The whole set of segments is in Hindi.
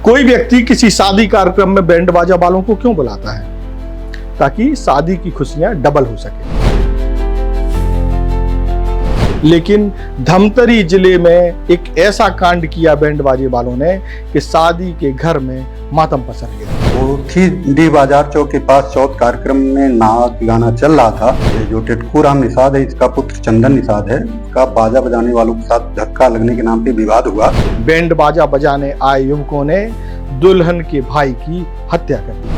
कोई व्यक्ति किसी शादी कार्यक्रम में बैंड बाजा वालों को क्यों बुलाता है? ताकि शादी की खुशियां डबल हो सके। लेकिन धमतरी जिले में एक ऐसा कांड किया बैंड बाजे वालों ने कि शादी के घर में मातम पसर गया। वो थी डी बाजार चौक के पास चौथ कार्यक्रम में नाच गाना चल रहा था। जो टिटकू राम निषाद है, इसका पुत्र चंदन निषाद है, का बाजा बजाने वालों के साथ धक्का लगने के नाम पे विवाद हुआ। बैंड बाजा बजाने आए युवकों ने दुल्हन के भाई की हत्या कर दी।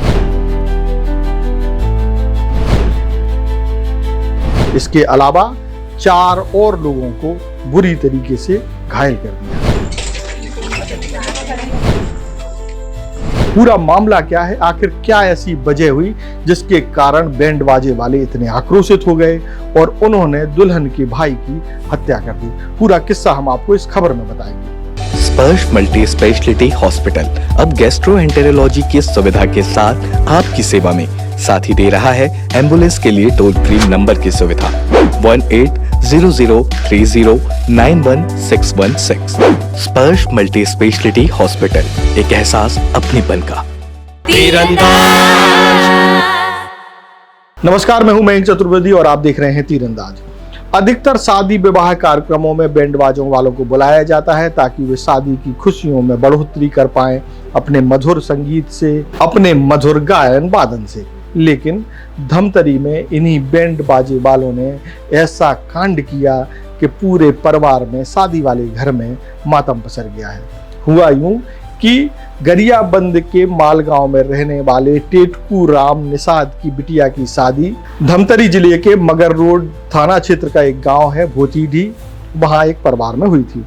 इसके अलावा 4 और लोगों को बुरी तरीके से घायल कर दिया। पूरा मामला क्या है, आखिर क्या ऐसी वजह हुई जिसके कारण बैंड बाजे वाले इतने आक्रोशित हो गए और उन्होंने दुल्हन के भाई की हत्या कर दी? पूरा किस्सा हम आपको इस खबर में बताएंगे। स्पर्श मल्टी स्पेशलिटी हॉस्पिटल अब गैस्ट्रोएंटेरोलॉजी की सुविधा के साथ आपकी सेवा में, साथ ही दे रहा है एम्बुलेंस के लिए टोल फ्री नंबर की सुविधा 180030911616। स्पर्श मल्टी स्पेशलिटी हॉस्पिटल, एक एहसास अपनेपन का। नमस्कार, मैं हूं मयंक चतुर्वेदी और आप देख रहे हैं तीरंदाज। अधिकतर शादी विवाह कार्यक्रमों में बैंड बाजों वालों को बुलाया जाता है ताकि वे शादी की खुशियों में बढ़ोतरी कर पाएं अपने मधुर संगीत से, अपने मधुर गायन वादन से। लेकिन धमतरी में इन्हीं बैंड बाजे वालों ने ऐसा कांड किया कि पूरे परिवार में, शादी वाले घर में मातम पसर गया है। हुआ यूं कि गरियाबंद के मालगांव में रहने वाले टिटकू राम निषाद की बिटिया की शादी धमतरी जिले के मगर रोड थाना क्षेत्र का एक गांव है भोतीडी, वहां एक परिवार में हुई थी।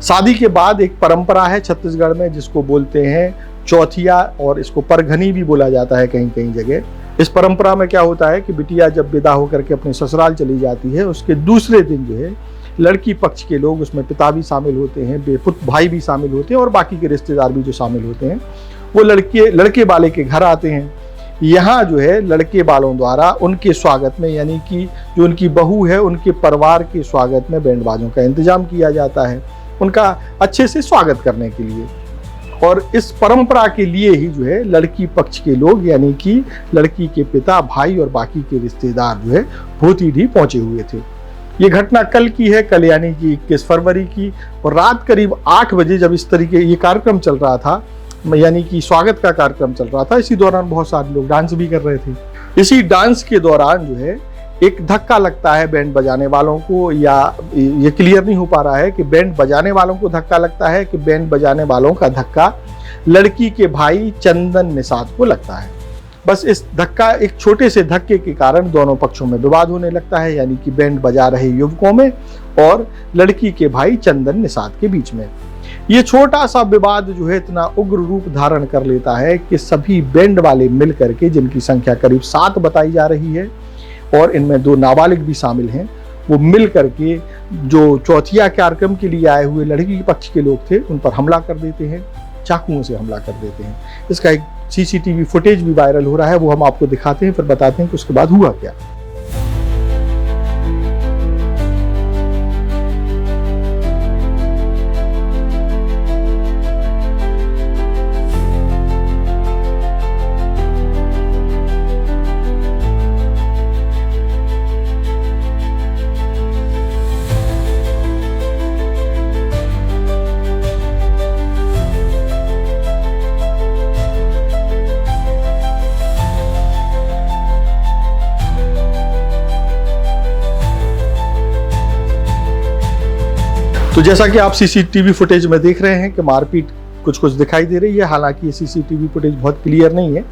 शादी के बाद एक परंपरा है छत्तीसगढ़ में जिसको बोलते हैं चौथिया, और इसको परघनी भी बोला जाता है कहीं कहीं जगह। इस परंपरा में क्या होता है कि बिटिया जब विदा होकर के अपने ससुराल चली जाती है, उसके दूसरे दिन जो है लड़की पक्ष के लोग, उसमें पिता भी शामिल होते हैं, बेपुत्र भाई भी शामिल होते हैं और बाकी के रिश्तेदार भी जो शामिल होते हैं, वो लड़के वाले के घर आते हैं। यहाँ जो है लड़के वालों द्वारा उनके स्वागत में, यानी कि जो उनकी बहू है उनके परिवार के स्वागत में बैंड बाजों का इंतजाम किया जाता है उनका अच्छे से स्वागत करने के लिए। और इस परंपरा के लिए ही जो है लड़की पक्ष के लोग, यानी कि लड़की के पिता, भाई और बाकी के रिश्तेदार जो है भोतीडी पहुंचे हुए थे। ये घटना कल की है, कल यानी कि 21 फरवरी की, और रात करीब 8 बजे जब इस तरीके ये कार्यक्रम चल रहा था, यानी कि स्वागत का कार्यक्रम चल रहा था, इसी दौरान बहुत सारे लोग डांस भी कर रहे थे। इसी डांस के दौरान जो है एक धक्का लगता है बैंड बजाने वालों को, या ये क्लियर नहीं हो पा रहा है कि बैंड बजाने वालों को धक्का लगता है कि बैंड बजाने वालों का धक्का लड़की के भाई चंदन निषाद को लगता है। बस इस धक्का, एक छोटे से धक्के के कारण दोनों पक्षों में विवाद होने लगता है, यानी कि बैंड बजा रहे युवकों में और लड़की के भाई चंदन निषाद के बीच में। ये छोटा सा विवाद जो है इतना उग्र रूप धारण कर लेता है कि सभी बैंड वाले मिल करके, जिनकी संख्या करीब 7 बताई जा रही है और इनमें 2 नाबालिग भी शामिल हैं, वो मिल करके जो चौथिया कार्यक्रम के लिए आए हुए लड़की के पक्ष के लोग थे उन पर हमला कर देते हैं, चाकुओं से हमला कर देते हैं। इसका एक सीसीटीवी फुटेज भी वायरल हो रहा है, वो हम आपको दिखाते हैं, फिर बताते हैं कि उसके बाद हुआ क्या। तो जैसा कि आप सीसीटीवी फुटेज में देख रहे हैं कि मारपीट कुछ कुछ दिखाई दे रही है। हालांकि ये सीसीटीवी फुटेज बहुत क्लियर नहीं है,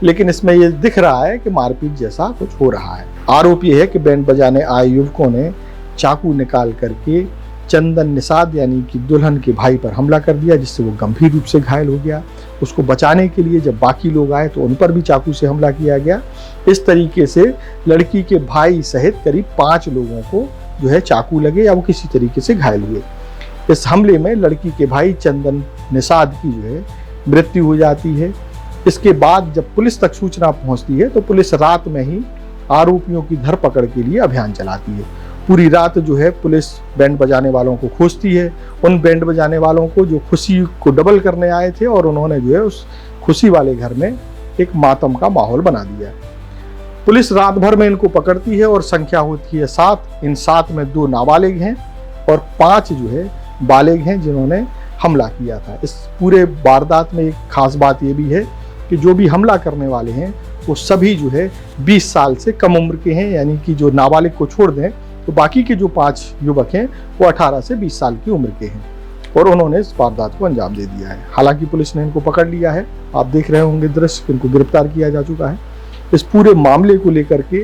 लेकिन इसमें ये दिख रहा है कि मारपीट जैसा कुछ हो रहा है। आरोप ये है कि बैंड बजाने आए युवकों ने चाकू निकाल करके चंदन निषाद यानी कि दुल्हन के भाई पर हमला कर दिया, जिससे वो गंभीर रूप से घायल हो गया। उसको बचाने के लिए जब बाकी लोग आए तो उन पर भी चाकू से हमला किया गया। इस तरीके से लड़की के भाई सहित करीब 5 लोगों को जो है चाकू लगे या वो किसी तरीके से घायल हुए। इस हमले में लड़की के भाई चंदन निषाद की जो है मृत्यु हो जाती है। इसके बाद जब पुलिस तक सूचना पहुंचती है तो पुलिस रात में ही आरोपियों की धरपकड़ के लिए अभियान चलाती है। पूरी रात जो है पुलिस बैंड बजाने वालों को खोजती है। उन बैंड बजाने वालों को जो खुशी को डबल करने आए थे और उन्होंने जो है उस खुशी वाले घर में एक मातम का माहौल बना दिया। पुलिस रात भर में इनको पकड़ती है और संख्या होती है 7। इन 7 में 2 नाबालिग हैं और 5 जो है बालिग हैं जिन्होंने हमला किया था। इस पूरे वारदात में एक खास बात ये भी है कि जो भी हमला करने वाले हैं वो सभी जो है 20 साल से कम उम्र के हैं, यानी कि जो नाबालिग को छोड़ दें तो बाकी के जो 5 युवक हैं वो 18 से 20 साल की उम्र के हैं और उन्होंने इस वारदात को अंजाम दे दिया है। हालांकि पुलिस ने इनको पकड़ लिया है, आप देख रहे होंगे दृश्य, इनको गिरफ्तार किया जा चुका है। इस पूरे मामले को लेकर के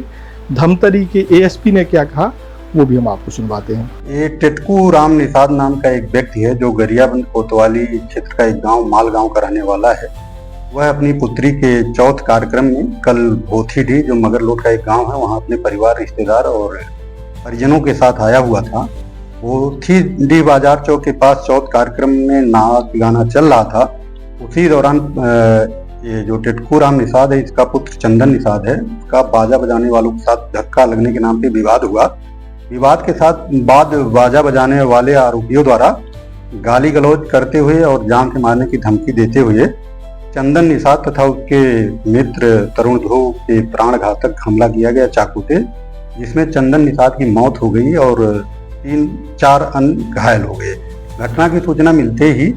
धमतरी के एएसपी ने क्या कहा वो भी हम आपको सुनवाते हैं। ये टिटकू राम निषाद नाम का एक व्यक्ति है जो गरियाबंद कोतवाली क्षेत्र का एक गांव माल गांव का रहने वाला है। वह अपनी पुत्री के चौथ कार्यक्रम में कल भोथीडीह जो मगरलोड का एक गांव है वहां अपने परिवार, रिश्तेदार और परिजनों के साथ आया हुआ था। भोथीडीह बाजार चौक के पास चौथ कार्यक्रम में नाच गाना चल रहा था। उसी दौरान ये जो टिटकू राम निषाद है इसका पुत्र चंदन निषाद है, उसका बाजा बजाने वालों के साथ धक्का लगने के नाम पे विवाद हुआ। विवाद के साथ बाद बाजा बजाने वाले आरोपियों द्वारा गाली गलौज करते हुए और जान से मारने की धमकी देते हुए चंदन निषाद तथा उसके मित्र तरुण ध्रुव के प्राणघातक हमला किया गया चाकू से, जिसमें चंदन निषाद की मौत हो गई और 3-4 अन्य घायल हो गए। घटना की सूचना मिलते ही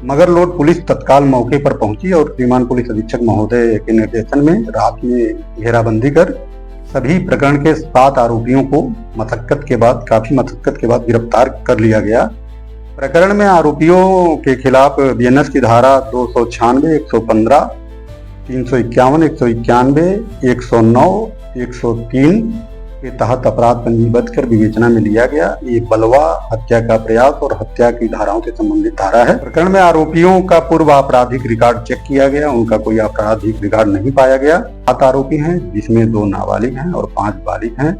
मगरलोड पुलिस तत्काल मौके पर पहुंची और श्रीमान पुलिस अधीक्षक महोदय के निर्देशन में रात में घेराबंदी कर सभी प्रकरण के 7 आरोपियों को काफी मशक्कत के बाद गिरफ्तार कर लिया गया। प्रकरण में आरोपियों के खिलाफ बीएनएस की धारा 296, 115, 351, 191, 109, 103 के तहत अपराध पंजीबद्ध कर विवेचना में लिया गया। ये बलवा, हत्या का प्रयास और हत्या की धाराओं से संबंधित धारा है। प्रकरण में आरोपियों का पूर्व आपराधिक रिकॉर्ड चेक किया गया, उनका कोई आपराधिक रिकॉर्ड नहीं पाया गया। 7 आरोपी हैं जिसमें 2 नाबालिग हैं और 5 बालिग हैं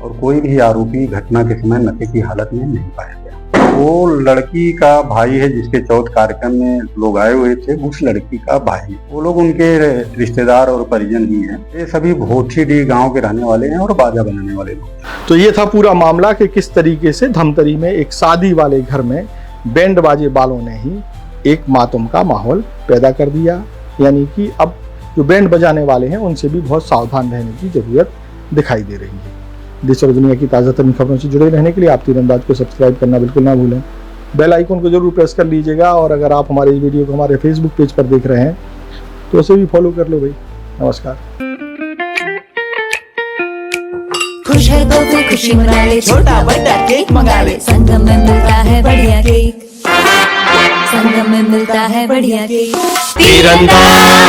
और कोई भी आरोपी घटना के समय नशे की हालत में नहीं पाया गया। वो लड़की का भाई है जिसके चौथ कार्यक्रम में लोग आए हुए थे, उस लड़की का भाई, वो लोग उनके रिश्तेदार और परिजन ही हैं। ये सभी भोथीडीह गांव के रहने वाले हैं और बाजा बनाने वाले लोग। तो ये था पूरा मामला कि किस तरीके से धमतरी में एक शादी वाले घर में बैंड बाजे वालों ने ही एक मातम का माहौल पैदा कर दिया। यानी कि अब जो बैंड बजाने वाले हैं उनसे भी बहुत सावधान रहने की जरूरत दिखाई दे रही है। देश और दुनिया की ताज़ा तरीन खबरों से जुड़े रहने के लिए आप तीरंदाज को सब्सक्राइब करना बिल्कुल ना भूलें। बेल आइकन को जरूर प्रेस कर लीजिएगा और अगर आप हमारे इस वीडियो को हमारे फेसबुक पेज पर देख रहे हैं तो उसे भी फॉलो कर लो भाई। नमस्कार। खुश है तो फिर खुशी मना ले, छोटा बड़ा केक मंगा ले, संगम में मिलता है बढ़िया केक, संगम में मिलता है बढ़िया केक। तीरंदाज।